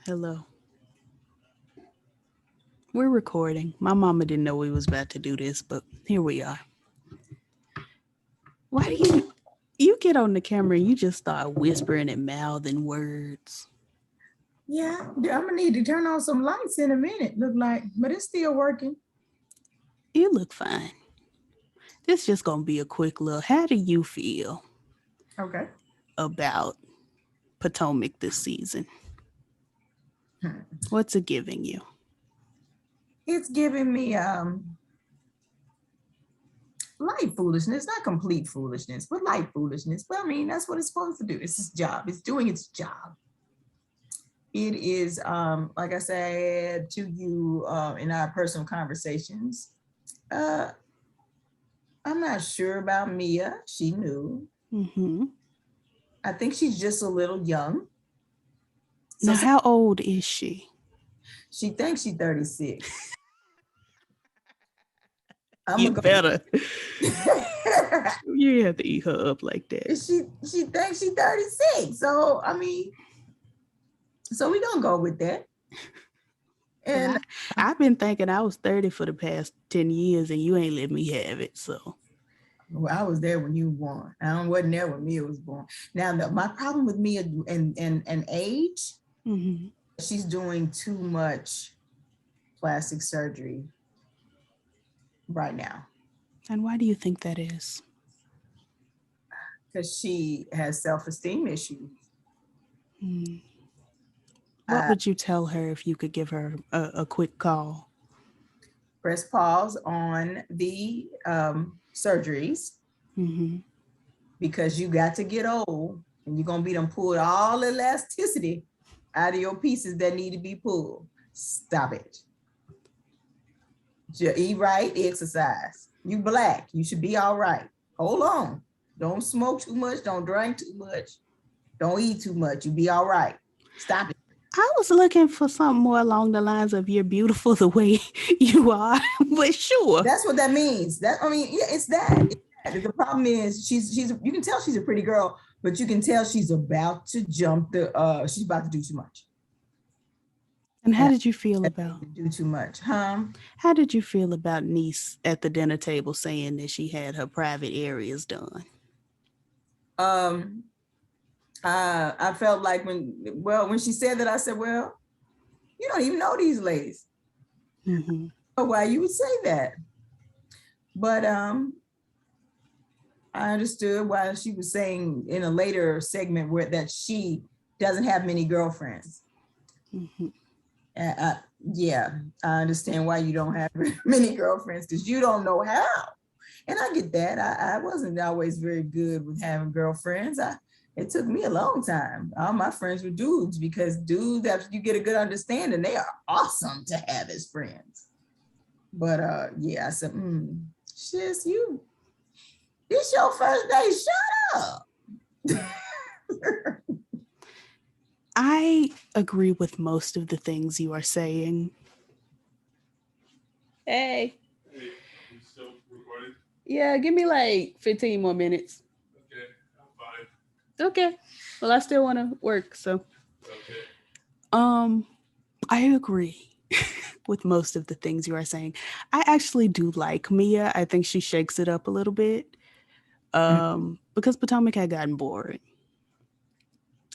Hello. We're recording. My mama didn't know we was about to do this, but here we are. Why do you get on the camera and you just start whispering and mouthing words? Yeah, I'm gonna need to turn on some lights in a minute. Look like, but it's still working. You look fine. This just gonna be a quick look. How do you feel Okay. about Potomac this season? What's it giving you? It's giving me light foolishness, not complete foolishness, but light foolishness. But I mean, that's what it's supposed to do. It's its job. It's doing its job. It is, like I said to you in our personal conversations, I'm not sure about Mia. She knew. Mm-hmm. I think she's just a little young. Now, how old is she? She thinks she's 36. You better. You have to eat her up like that. She thinks she's 36. So I mean, so we gonna go with that. And I've been thinking I was 30 for the past 10 years and you ain't let me have it. So well, I was there when you were born. I wasn't there when Mia was born. Now my problem with Mia and age, mm-hmm. She's doing too much plastic surgery right now. And why do you think that is? Because she has self-esteem issues. What would you tell her if you could give her a quick call? Press pause on the surgeries, mm-hmm. because you got to get old and you're going to be done pulled all elasticity out of your pieces that need to be pulled. Stop it. Eat right, exercise. You Black, you should be all right. Hold on. Don't smoke too much. Don't drink too much. Don't eat too much. You be all right. Stop it. I was looking for something more along the lines of you're beautiful the way you are, but sure. That's what that means. That, I mean, yeah, it's that. The problem is she's you can tell she's a pretty girl, but you can tell she's about to jump she's about to do too much. And how did you feel about do too much, huh? How did you feel about niece at the dinner table saying that she had her private areas done? I felt like when she said that, I said, well, you don't even know these ladies. Mm-hmm. Why you would say that? But I understood why she was saying in a later segment that she doesn't have many girlfriends. Mm-hmm. Yeah, I understand why you don't have many girlfriends, because you don't know how. And I get that. I wasn't always very good with having girlfriends. It took me a long time. All my friends were dudes, because dudes, after you get a good understanding, they are awesome to have as friends. But yeah, I said, sis, this your first day, shut up. I agree with most of the things you are saying. Hey. You still recording? Yeah, give me like 15 more minutes. Okay, I'm fine. Okay. Well, I still want to work, so. Okay. I agree with most of the things you are saying. I actually do like Mia. I think she shakes it up a little bit. Because Potomac had gotten boring.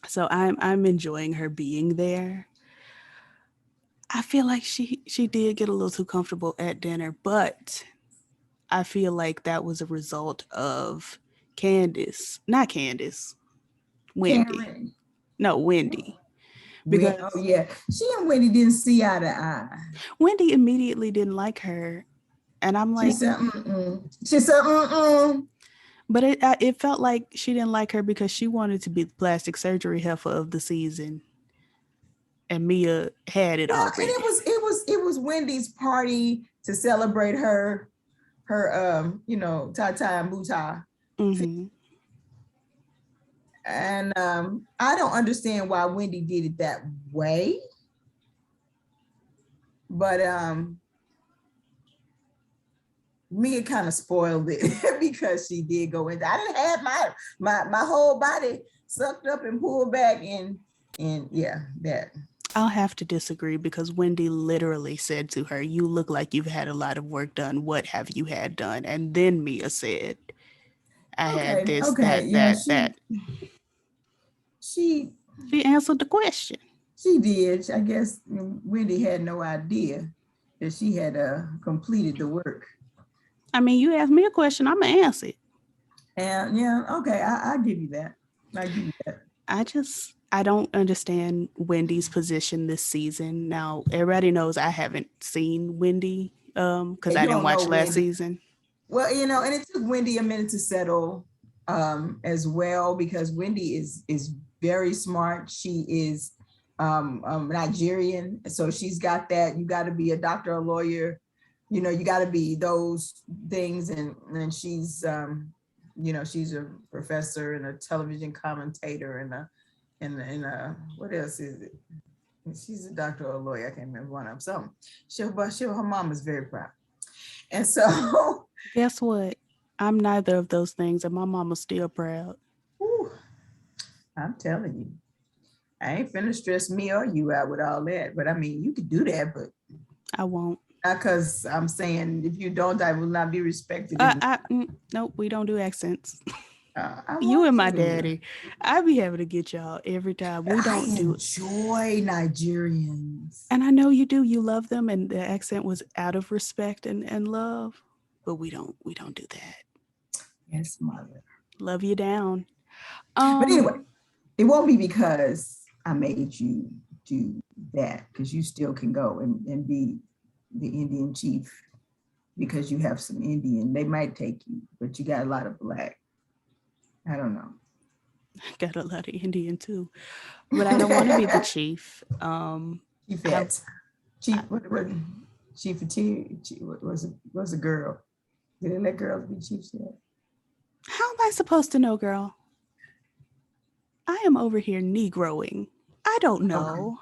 So I'm enjoying her being there. I feel like she did get a little too comfortable at dinner, but I feel like that was a result of Wendy. Karen. No, Wendy. Because yeah, she and Wendy didn't see eye to eye. Wendy immediately didn't like her, and I'm like, she said, mm-mm. But it felt like she didn't like her because she wanted to be the plastic surgery heifer of the season, and Mia had it already. And it was Wendy's party to celebrate her Tata and Buta. Mm-hmm. And I don't understand why Wendy did it that way, but Mia kind of spoiled it because she did go in. I didn't have my whole body sucked up and pulled back, and yeah, that. I'll have to disagree because Wendy literally said to her, "You look like you've had a lot of work done. What have you had done?" And then Mia said, "I had Okay, this, okay, that, yeah, that, that." she She answered the question. she did. I guess Wendy had no idea that she had completed the work. I mean, you asked me a question, I'm gonna answer it. And yeah, okay, I give you that. I give you that. I don't understand Wendy's position this season. Now, everybody knows I haven't seen Wendy Yeah, because I you didn't don't know watch last Wendy. season. Well, and it took Wendy a minute to settle as well because Wendy is very smart. She is Nigerian, so she's got that. You got to be a doctor, a lawyer, you got to be those things, and she's a professor and a television commentator and what else is it? She's a doctor or a lawyer. I can't remember one of them. Something. Her mom is very proud, and so. Guess what? I'm neither of those things, and my mama's still proud. Whew, I'm telling you, I ain't finna stress me or you out with all that. But I mean, you could do that, but I won't. not because I'm saying if you don't, I will not be respected. In, Nope, we don't do accents. I You want and my to. daddy, I be having to get y'all every time. We I don't do it. enjoy Nigerians. And I know you do. You love them, and the accent was out of respect and love. But we don't do that. Yes, mother. Love you down. But anyway, Um, it won't be because I made you do that, because you still can go and be the Indian chief because you have some Indian. They might take you, but you got a lot of black. I don't know. got a lot of Indian too, but I don't want to be the chief. Chief I, Ets. Chief, what Chief of T, what was a girl. Did they let girls be chiefs yet? how am I supposed to know, girl? I am over here Negroing. I don't Okay. know.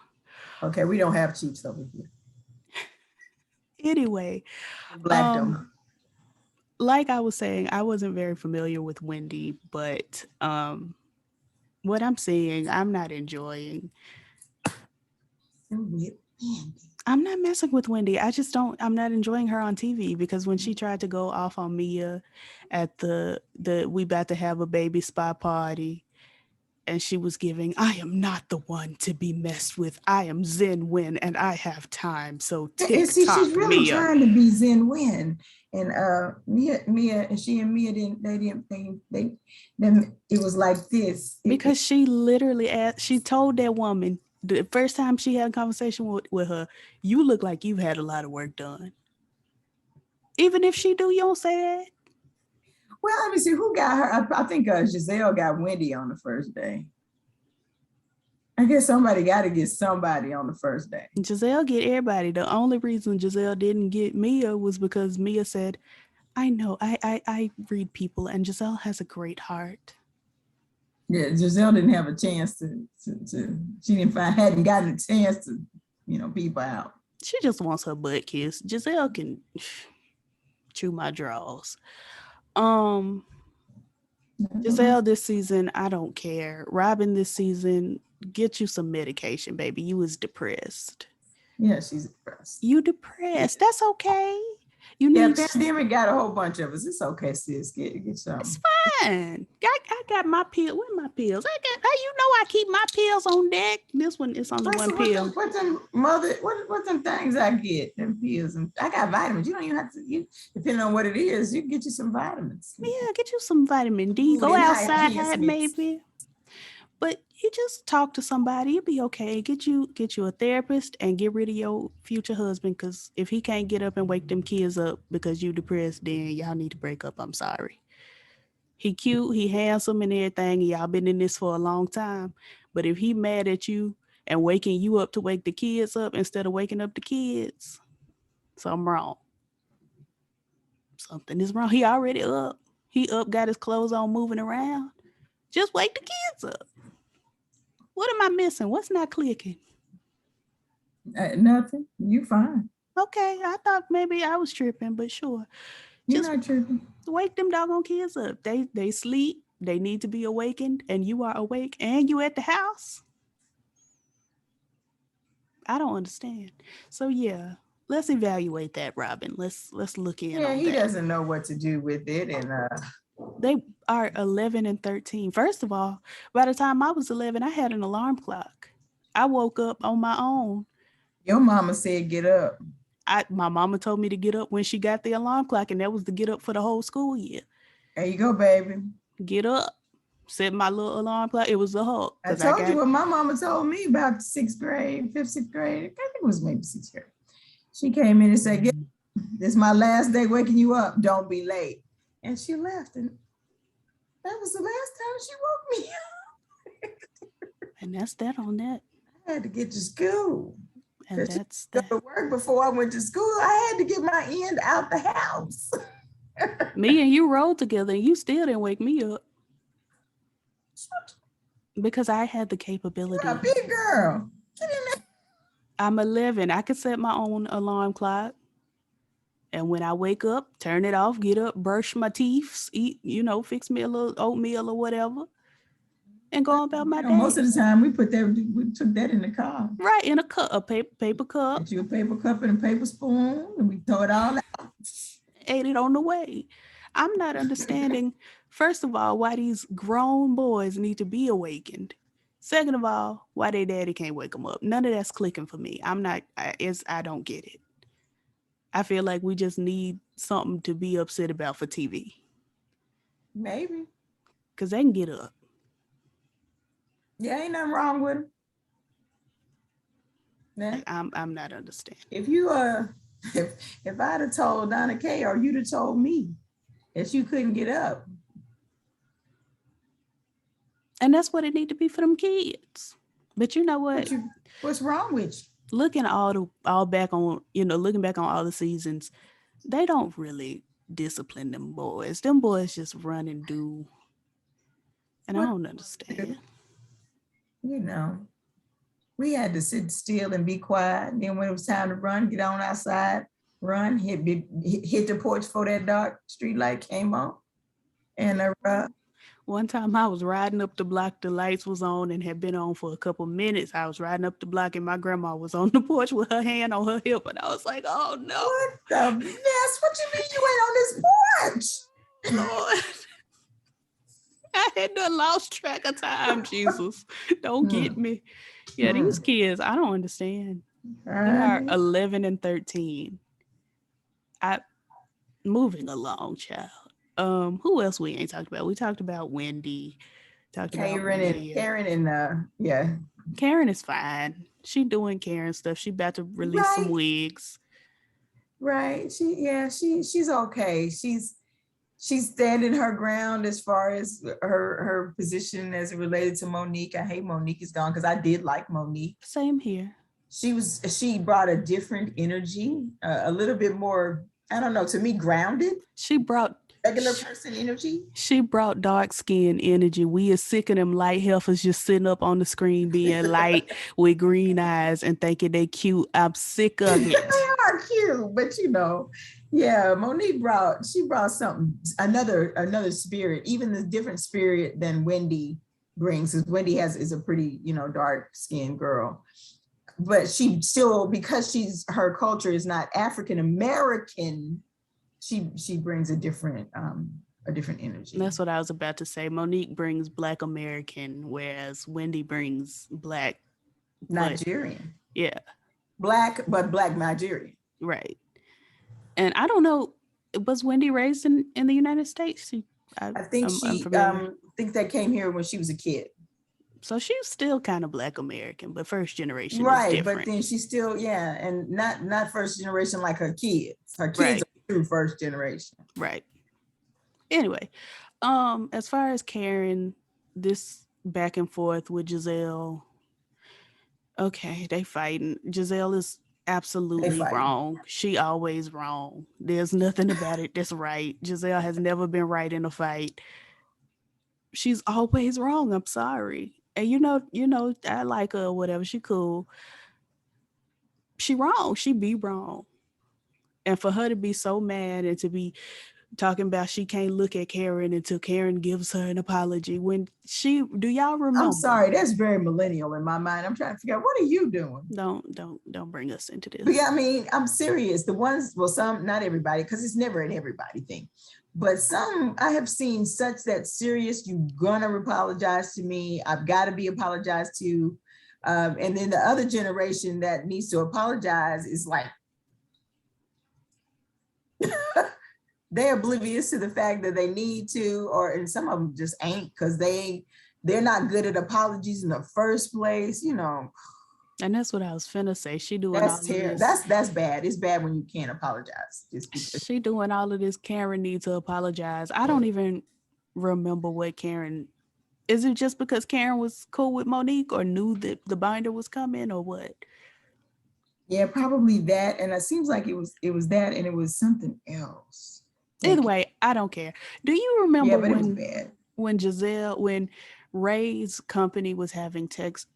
Okay, we don't have chiefs over here. Anyway, um, Blackdom. like I was saying, I wasn't very familiar with Wendy, but what I'm seeing, I'm not enjoying. I'm not messing with Wendy. I just don't. I'm not enjoying her on TV because when she tried to go off on Mia at the we about to have a baby spa party, and she was giving, "I am not the one to be messed with. I am Zen Win, and I have time. So And tick see, she's tock, really Mia." trying to be Zen Win. And Mia, and she and Mia didn't, then it was like this. Because she literally asked, she told that woman the first time she had a conversation with her, "You look like you've had a lot of work done." Even if she do, you don't say that. Well, let me see who got her. I think Giselle got Wendy on the first day. I guess somebody got to get somebody on the first day. Giselle get everybody. The only reason Giselle didn't get Mia was because Mia said, "I know, I read people, and Giselle has a great heart." Yeah, Giselle didn't have a chance she hadn't gotten a chance to, peep out. She just wants her butt kissed. Giselle can chew my drawers. Um, Giselle this season, I don't care. Robin this season, get you some medication, baby. You was depressed. Yeah, she's depressed. You depressed. That's okay. You Yeah, need. pandemic got a whole bunch of us. It's okay, sis. Get It's some. fine. I got my pill. Where my pills? I got. How you know I keep my pills on deck? This one is only one pill. What them mother? What them things I get? Them pills, and I got vitamins. You don't even have to. Depending on what it is, you get you some vitamins. Yeah, get you some vitamin D. Food Go and outside, enhancements. maybe. But you just talk to somebody, you'll be okay. Get you a therapist and get rid of your future husband. Cause if he can't get up and wake them kids up because you depressed, then y'all need to break up. I'm sorry. He cute, he handsome and everything, and y'all been in this for a long time. But if he mad at you and waking you up to wake the kids up instead of waking up the kids, something wrong. Something is wrong. He already up. He up, got his clothes on, moving around. Just wake the kids up. What am I missing? What's not clicking? Nothing. You fine. Okay, I thought maybe I was tripping, but sure. You're Just not tripping. wake them doggone kids up. They sleep. They need to be awakened, and you are awake, and you at the house. I don't understand. So yeah, let's evaluate that, Robin. Let's look in Yeah, on he that. doesn't know what to do with it. And They are 11 and 13. First of all, by the time I was 11, I had an alarm clock. I woke up on my own. your mama said, get up. My mama told me to get up when she got the alarm clock, and that was to get up for the whole school year. There you go, baby. Get up, set my little alarm clock. It was a hug I because I told you got what my mama told me about sixth grade, fifth, sixth grade. I think it was maybe sixth grade. She came in and said, this is my last day waking you up. Don't be late. And she left. And that was the last time she woke me up. and that's that on that. I had to get to school. And Because she that's go that. to work before I went to school. I had to get my end out the house. Me and you rode together, and you still didn't wake me up because I had the You're a capability. big girl. Get in there. I'm 11. I could set my own alarm clock. And when I wake up, turn it off, get up, brush my teeth, eat, fix me a little oatmeal or whatever, and go about my Most day. of the time we took that in the car. Right, in a cup, a paper cup, Get you a paper cup and a paper spoon, and we throw it all out. ate it on the way. I'm not understanding, first of all, why these grown boys need to be awakened. Second of all, why their daddy can't wake them up. None of that's clicking for me. I don't get it. I feel like we just need something to be upset about for TV Maybe. because they can get up. Yeah, ain't nothing wrong with them. Yeah. Like, I'm not understanding. If you if I'd have told Donna Kay or you'd have told me that you couldn't get up. And that's what it need to be for them kids. But you know what? What's wrong with you? Looking all back on, looking back on all the seasons, they don't really discipline them boys. Them boys just run and do. And I What don't understand. you know, we had to sit still and be quiet. And then when it was time to run, get on outside, run, hit the porch before that dark street light came on. And One time I was riding up the block, the lights was on and had been on for a couple minutes. I was riding up the block and my grandma was on the porch with her hand on her hip. And I was like, oh no. what the mess? What you mean you ain't on this porch? Lord. I had done lost track of time, Jesus. Don't get me. Yeah, these kids, I don't understand. They are 11 and 13. Moving along, child. Who else we ain't talked about? We talked about Wendy, talked about Karen and yeah. Karen is fine. She doing Karen stuff. She about to release some wigs. Right. She's okay. She's standing her ground as far as her position as it related to Monique. I hate Monique is gone because I did like Monique. Same here. She brought a different energy, a little bit more, I don't know, to me, grounded. She brought regular person energy. She brought dark skin energy. We are sick of them light heifers just sitting up on the screen being light with green eyes and thinking they cute. I'm sick of it. They are cute, but yeah, Monique brought something, another spirit, even the different spirit than Wendy brings, because Wendy is a pretty, dark skinned girl. But she still, because her culture is not African American, she brings a different energy. That's what I was about to say. Monique brings Black American, whereas Wendy brings Black Nigerian. Yeah. Black Nigerian. Right. And I don't know, was Wendy raised in the United States? I think think that came here when she was a kid. So she's still kind of Black American, but first generation right, is different. But then she's still, and not first generation like her kids. Her kids are through first generation. Right. Anyway, as far as Karen, this back and forth with Giselle, okay, they fighting. Giselle is absolutely wrong. She always wrong. There's nothing about it that's right. Giselle has never been right in a fight. She's always wrong. I'm sorry. And I like her or whatever. She cool. She wrong. She be wrong. And for her to be so mad and to be talking about she can't look at Karen until Karen gives her an apology. Do y'all I'm remember? sorry, that's very millennial in my mind. I'm trying to figure out, what are you doing? Don't bring us into But this. yeah, I mean, I'm serious. The ones, well, some, not everybody, because it's never an everybody thing. But some I have seen such that serious, you're gonna apologize to me. I've got to be apologized to. And then the other generation that needs to apologize is like, they're oblivious to the fact that they need to, and some of them just ain't, because they're not good at apologies in the first place, you know. And that's what I was finna say. She doing all That's of terrible. this. That's bad. It's bad when you can't apologize just because. She doing all of this. Karen needs to apologize. I don't even remember what Karen. Is it just because Karen was cool with Monique or knew that the binder was coming or what? Yeah, probably that. And it seems like it was that, and it was something else. Either Like, way, I don't care. Do you remember yeah, but it was bad. when Ray's company was having tax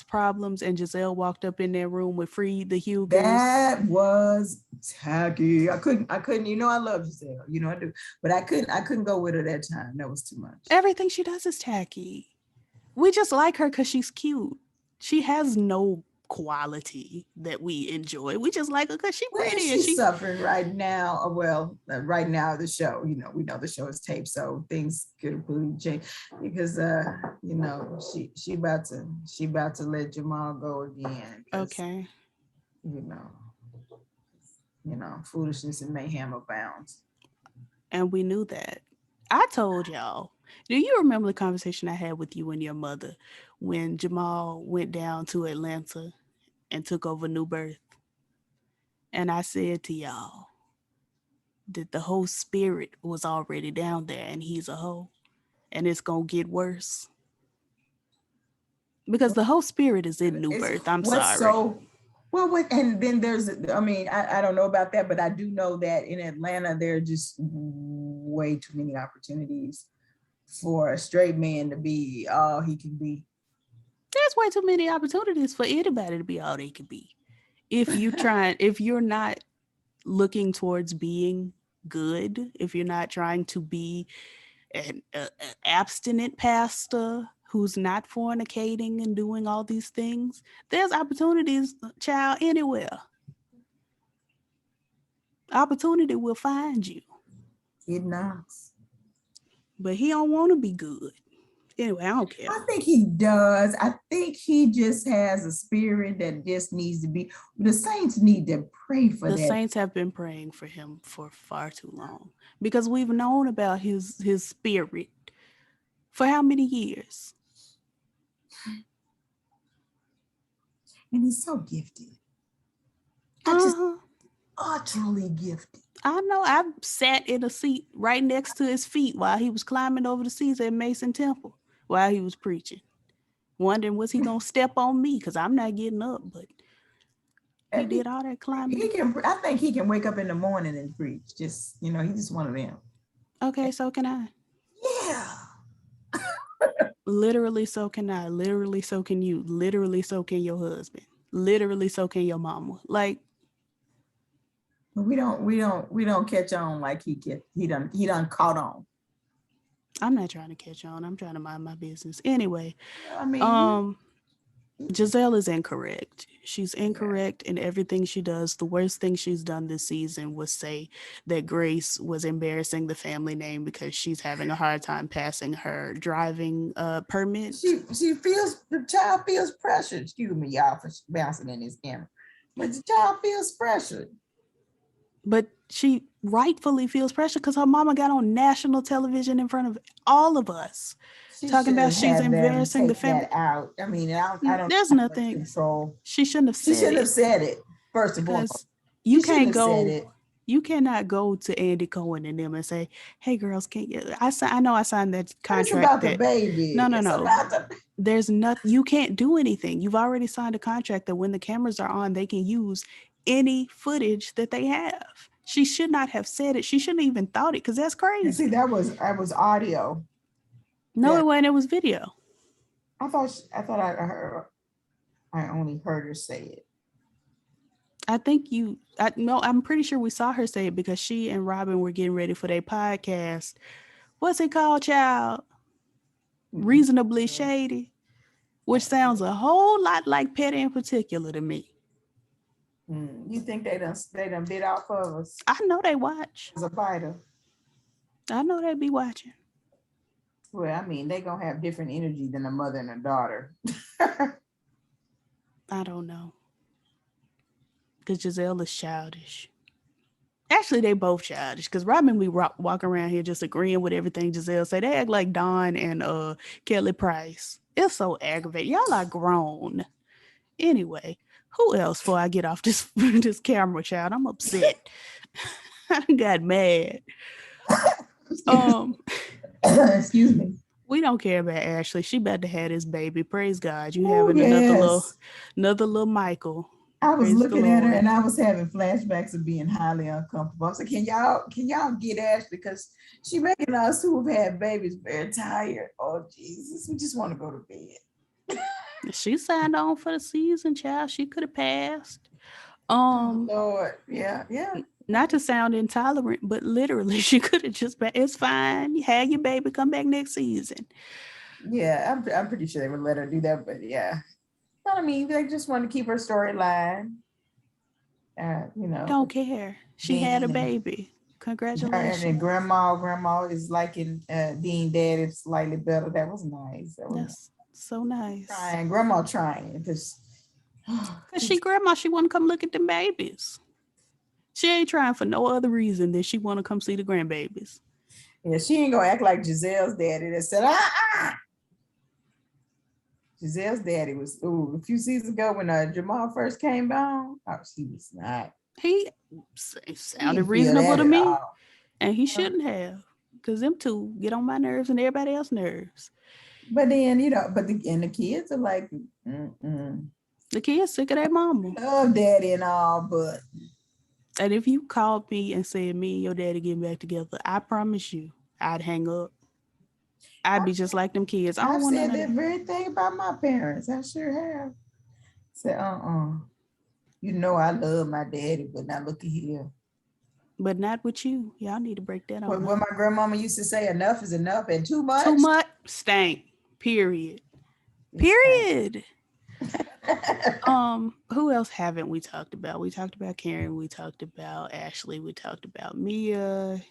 problems and Giselle walked up in their room with Free the Hugans? That was tacky. I couldn't, I love Giselle, I do, but I couldn't go with her that time. That was too much. Everything she does is tacky. We just like her because she's cute. She has no quality that we enjoy. We just like her because she's Well, pretty and she's she. suffering right now. Well, right now the show, we know the show is taped, so things could have changed because she about to let Jamal go again because Okay. you know foolishness and mayhem abounds. And we knew that. I told y'all. Do you remember the conversation I had with you and your mother when Jamal went down to Atlanta and took over New Birth? And I said to y'all that the whole spirit was already down there and he's a hoe. And it's going to get worse. Because the whole spirit is in New It's Birth. I'm what's sorry. so well. And then there's, I mean, I don't know about that, but I do know that in Atlanta there are just way too many opportunities for a straight man to be all he can be. There's way too many opportunities for anybody to be all they could be. If you're not looking towards being good, if you're not trying to be an abstinent pastor who's not fornicating and doing all these things, there's opportunities, child, anywhere. Opportunity will find you. It knocks. But he don't want to be good. Anyway, I don't care. I think he does. I think he just has a spirit that just needs to be. The saints need to pray for The that. saints have been praying for him for far too long because we've known about his spirit for how many years? And he's so gifted. I just Uh-huh. utterly gifted. I know. I sat in a seat right next to his feet while he was climbing over the seats at Mason Temple while he was preaching, wondering was he gonna step on me because I'm not getting up. But he And did all that he climbing. can. I think he can wake up in the morning and preach. Just he's just one of them. Okay, so can I. Yeah. Literally, so can I. Literally, so can you. Literally, so can your husband. Literally, so can your mama. Like, But we don't catch on like he done caught on. I'm not trying to catch on. I'm trying to mind my business. Anyway, I mean, um, Giselle is incorrect. She's yeah. incorrect in everything she does. The worst thing she's done this season was say that Grace was embarrassing the family name because she's having a hard time passing her driving permit. The child feels pressured. Excuse me, y'all, for bouncing in this camera. But the child feels pressured. But she rightfully feels pressure because her mama got on national television in front of all of us She talking should about have she's had them embarrassing the take family. that out. I mean, I don't There's have much nothing. control. She shouldn't have She said shouldn't have it said it, first and foremost. because you She shouldn't can't have said go. it. You cannot go to Andy Cohen and them and say, "Hey, girls, can't you?" I know I signed that But it's contract. about the That baby. no, no, It's no. about the There's nothing. You can't do anything. You've already signed a contract that when the cameras are on, they can use any footage that they have. She should not have said it. She shouldn't have even thought it because that's and see, crazy. that was audio. No, it That wasn't. It was video. I thought I heard. I only heard her say it. I think you. I no. I'm pretty sure we saw her say it because she and Robin were getting ready for their podcast. What's it called, child? Mm-mm. Reasonably Shady, which sounds a whole lot like Petty in particular to me. You think they done bit off of us I know they watch. as a fighter? I know they be watching. Well, I mean, they gonna have different energy than a mother and a daughter. I don't know. Because Giselle is childish. Actually, they both childish. Because Robin, we walk around here just agreeing with everything Giselle say. They act like Dawn and Kelly Price. It's so aggravating. Y'all are grown. Anyway, who else before I get off this this camera, child? I'm upset. I got mad. Um, Excuse me. we don't care about Ashley. She about to have this baby. Praise God. You Oh having yes. another little Michael. I was Praise the looking at her Lord. and I was having flashbacks of being highly uncomfortable. I was like, can y'all get Ashley? Because she making us who've had babies very tired. Oh Jesus, we just want to go to bed. She signed on for the season, child. She could have passed. Oh Um, Lord. Yeah, yeah. Not to sound intolerant, but literally, she could have just been. It's fine. You have your baby. Come back next season. Yeah, I'm pretty sure they would let her do that, but yeah. I mean, they just want to keep her storyline, Don't care. She had a Dean baby. and then Congratulations. grandma is liking Dean dad is slightly better. That was nice. That was nice. That's so nice. Trying, grandma trying, because Cause she grandma, she want to come look at them babies. She ain't trying for no other reason than she want to come see the grandbabies. yeah, she ain't gonna act like Giselle's daddy that said, ah. Giselle's daddy was a few seasons ago when Jamal first came down. Oh, she was not. He He sounded didn't feel reasonable that to at me, all. and he shouldn't have. Cause them two get on my nerves and everybody else's nerves. But then, the kids are like, mm-mm. The kids sick of their mama. Love daddy and all, but And if you called me and said me and your daddy getting back together, I promise you, I'd hang up. I'd I've, be just like them kids. I don't I've want none said of that that. very thing about my parents. I sure have. Said, I love my daddy, but now look at here. But not with you. Y'all need to break that What, on what up. my grandmama used to say, enough is enough, and too Too much much stank. Period. is stank. Period. Who else haven't we talked about? We talked about Karen. We talked about Ashley. We talked about Mia.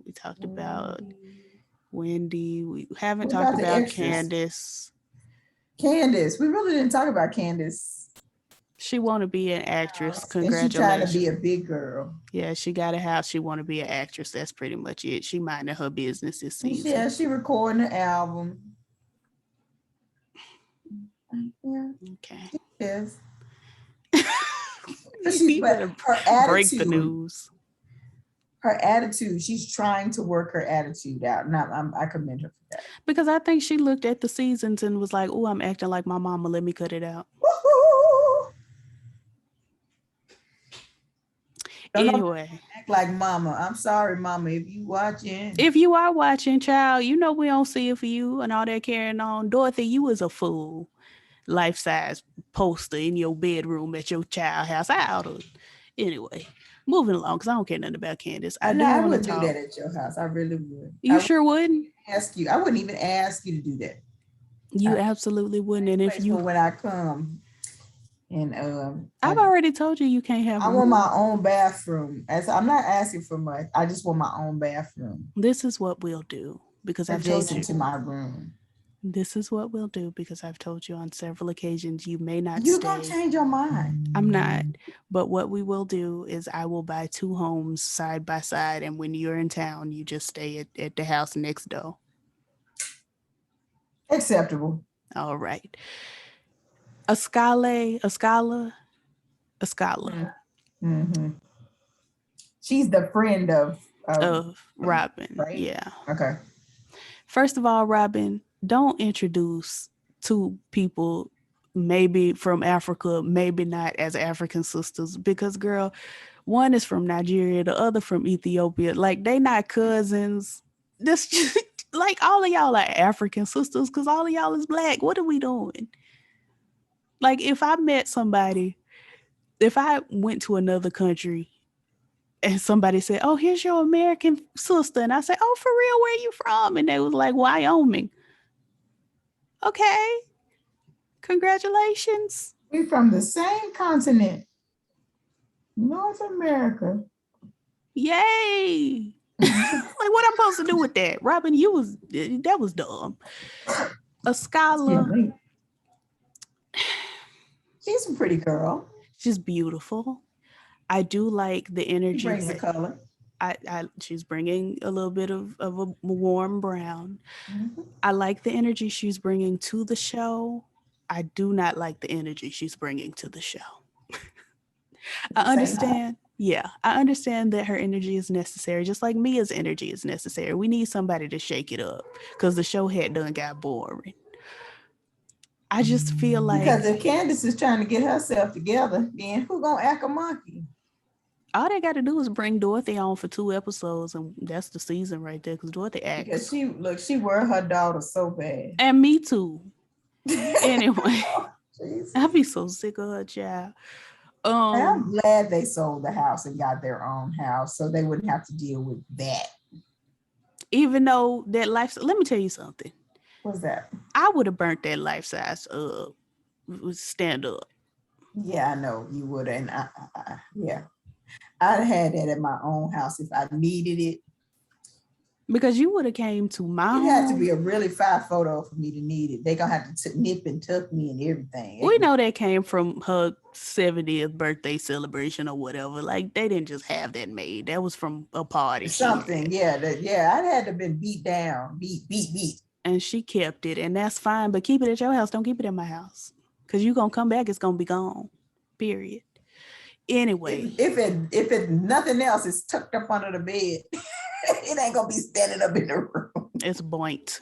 We talked about Wendy. We haven't What talked about the about extras? Candace. Candace. We really didn't talk about Candace. She want to be an actress. And she trying to be Congratulations. a big girl. Yeah, she got a house. She want to be an actress. That's pretty much it. She minding her business this And season. she recording an album. Yeah, Okay. yes. You But better her break the attitude, news. she's trying to work her attitude out. And I commend her for that. Because I think she looked at the seasons and was like, "Oh, I'm acting like my mama. Let me cut it out." Woo-hoo! Don't know Anyway, act like mama. I'm sorry, mama, if you watching. if you are watching, child, you know we don't see it for you and all that carrying on. Dorothy, you was a fool. Life size poster in your bedroom at your child house. I oughta. Anyway, moving along because I don't care nothing about Candace. I No, do I want to wouldn't do talk. that at your house. I really would. You sure wouldn't? I wouldn't even ask you to do that. You I absolutely wouldn't. And if place for you, when I come. And I've already told you you can't have I a want room. my own bathroom. As I'm not asking for much. I just want my own bathroom This is what we'll do because I've told adjacent you. to my room. This is what we'll do because I've told you on several occasions you may not You're gonna stay. change your mind. I'm not. But what we will do is I will buy two homes side by side. And when you're in town, you just stay at the house next door. Acceptable. All right. A scala, a scala, a scala Mm-hmm. She's the friend of of Robin. right? Yeah. Okay. First of all, Robin, don't introduce two people maybe from Africa, maybe not as African sisters, because girl, one is from Nigeria, the other from Ethiopia. Like they not cousins. This just like all of y'all are African sisters because all of y'all is black. What are we doing? Like if I met somebody If I went to another country and somebody said, "Oh, here's your American sister," and I say, "Oh, for real, where are you from?" And they was like, "Wyoming." Okay, congratulations. We from the same continent, North America. Yay. Like, what I'm supposed to do with that? Robin, that was dumb. A Yeah, scholar, she's a pretty girl. she's beautiful. I do like the She energy brings the that color. she's bringing a little bit of a warm brown. Mhm. I like the energy she's bringing to the show. I do not like the energy she's bringing to the show. I Say no. understand. Yeah, I understand that her energy is necessary, just like Mia's energy is necessary. We need somebody to shake it up because the show had done got boring. I just feel Because like if Candace is trying to get herself together, then who gonna act a monkey? all they got to do is bring Dorothy on for 2 episodes, and that's the season right there. Because Dorothy Because acts, she worried her daughter so bad. and me too. Anyway, Oh, Jesus. I'd be so sick of her, child. And I'm Um, glad they sold the house and got their own house so they wouldn't have to deal with that. even though that life, let me tell you something. What's that? I would have burnt that life size stand up. Yeah, I know you would. And yeah, I'd had that at my own house if I needed it. Because you would have came to my It had to be home. a really fine photo for me to need it. They gonna have to nip and tuck me and everything. We know that came from her 70th birthday celebration or whatever. Like they didn't just have that made. That was from a party she Something, had. yeah. I'd had to been beat down, beat. And she kept it, and that's fine. But keep it at your house. Don't keep it at my house. Cause you gonna come back, it's gonna be gone. Period. Anyway, If it nothing else is tucked up under the bed, it ain't gonna be standing up in the room. it's boint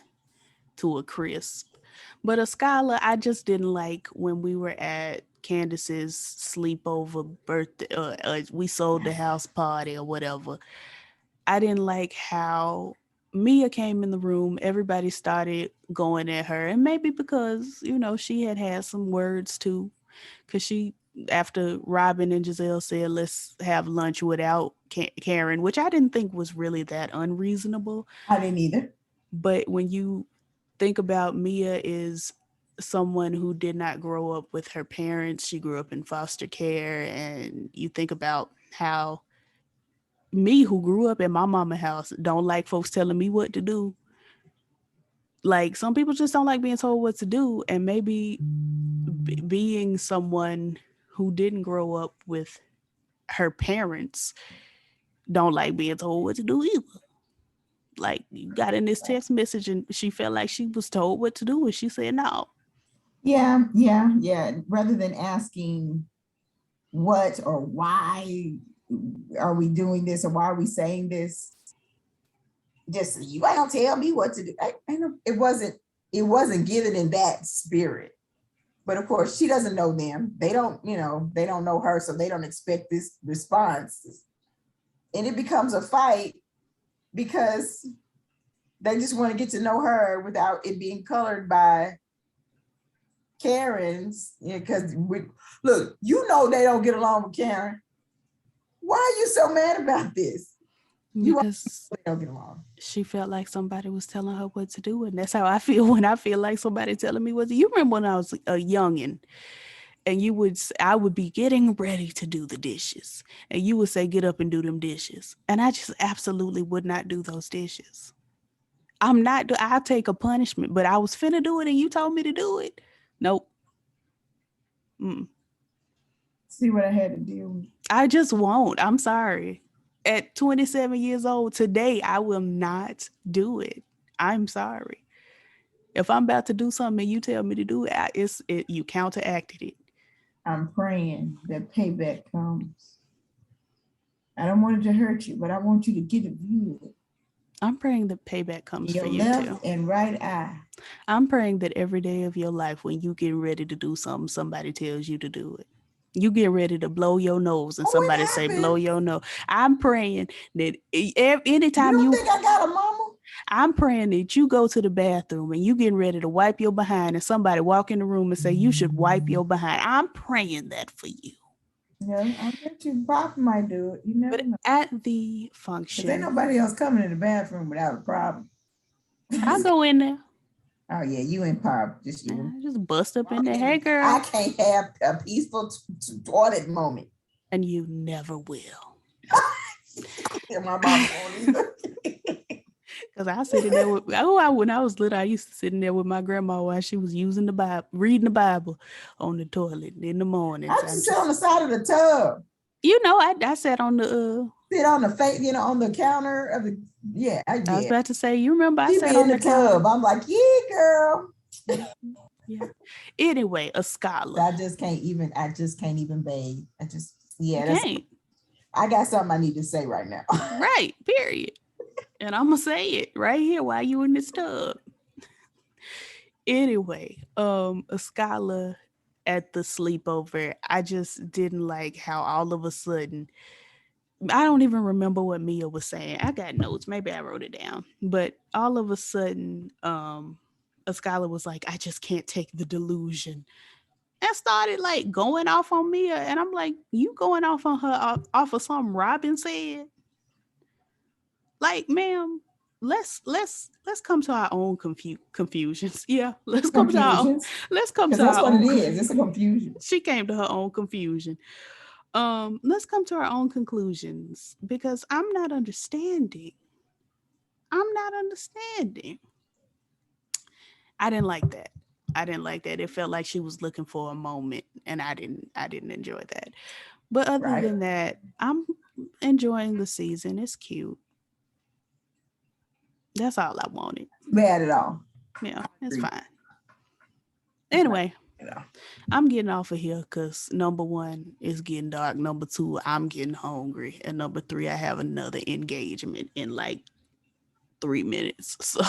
to a crisp. But a scholar, I just didn't like when we were at Candace's sleepover birthday. We sold the house party or whatever. I didn't like how Mia came in the room. Everybody started going at her, and maybe because she had some words too, because she after Robin and Giselle said let's have lunch without Karen, which I didn't think was really that unreasonable. I didn't either. But when you think about Mia is someone who did not grow up with her parents, she grew up in foster care, and you think about how me who grew up in my mama house don't like folks telling me what to do. Like some people just don't like being told what to do, and maybe being someone who didn't grow up with her parents don't like being told what to do either. Like you got in this text message and she felt like she was told what to do and she said no. Yeah. Rather than asking what or why are we doing this or why are we saying this, just you ain't gonna tell me what to do. It wasn't given in that spirit. But of course, she doesn't know them. They don't know her, so they don't expect this response. And it becomes a fight because they just want to get to know her without it being colored by Karen's. Because look, they don't get along with Karen. Why are you so mad about this? Because They don't get along. she felt like somebody was telling her what to do. And that's how I feel when I feel like somebody telling me what to do. You remember when I was a youngin' and I would be getting ready to do the dishes and you would say, get up and do them dishes. And I just absolutely would not do those dishes. I'll take a punishment, but I was finna do it and you told me to do it. Nope. See what I had to deal with. I just won't. I'm sorry. At 27 years old today, I will not do it. I'm sorry. If I'm about to do something and you tell me to do it, you counteracted it. I'm praying that payback comes. I don't want it to hurt you, but I want you to get a view of it. I'm praying that payback comes Your for you left too. and right eye. I'm praying that every day of your life, when you get ready to do something, somebody tells you to do it. You get ready to blow your nose and Oh, it somebody say, blow happened. your nose. I'm praying that You anytime don't think I got a mama? I'm praying that you go to the bathroom and you getting ready to wipe your behind and somebody walk in the room and say, you should wipe your behind. I'm praying that for you. Yeah, I bet you Pop might do it. You never But know. at the Because ain't function, nobody else coming in the bathroom without a problem. I go in there. Oh yeah, you and Pop, just you. I just bust up in there. Hey, I girl. can't have a peaceful toilet moment. And you never will. Yeah, my mama won't either. Because I sit in there with, when I was little, I used to sit in there with my grandma while she was using the Bible, reading the Bible on the toilet in the I mornings. I'm just sit on the just, side of the tub. I sat on the, Sit on the face, on the counter of the I was yeah. about to say, you remember I She sat be in on the the counter. tub. I'm like, yeah, girl. Yeah. Anyway, a scholar. I just can't even bathe. You That's can't. I got something I need to say right now. Right. Period. And I'm gonna say it right here while you in this tub. Anyway, a scholar at the sleepover, I just didn't like how all of a sudden I don't even remember what Mia was saying. I got notes. Maybe I wrote it down. But all of a sudden, a scholar was like, I just can't take the delusion. And started like going off on Mia. And I'm like, you going off on her off of something Robin said? Like, ma'am, let's come to our own confusions. Yeah, Confusions. let's come Because to that's our what it own is. It's a confusion. confusion. She came to her own confusion. Let's come to our own conclusions because I'm not understanding. I'm not understanding. I didn't like that. I didn't like that. It felt like she was looking for a moment and I didn't enjoy that. But other Right. than that, I'm enjoying the season. It's cute. That's all I wanted. Bad at all. Yeah, it's Agree. fine. It's not, Anyway, you know. I'm getting off of here because number one, it's getting dark. Number two, I'm getting hungry. And number three, I have another engagement in like 3 minutes. So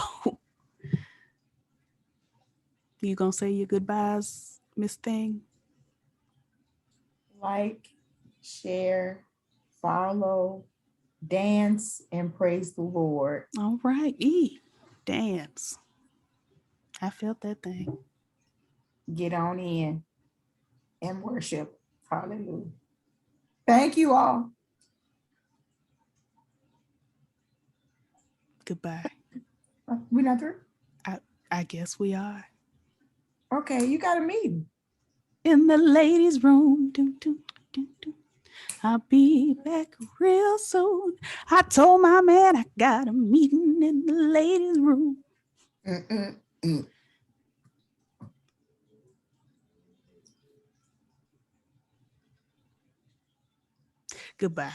you gonna say your goodbyes, Miss Thing? Like, share, follow, dance, and praise the Lord. All right, dance. I felt that thing. Get on in and worship. Hallelujah. Thank you all. Goodbye. We're not through? I I guess we are. Okay, you got a meeting. In the ladies' room. Doo, doo, doo, doo. I'll be back real soon. I told my man I got a meeting in the ladies' room. Mm-mm-mm. Goodbye.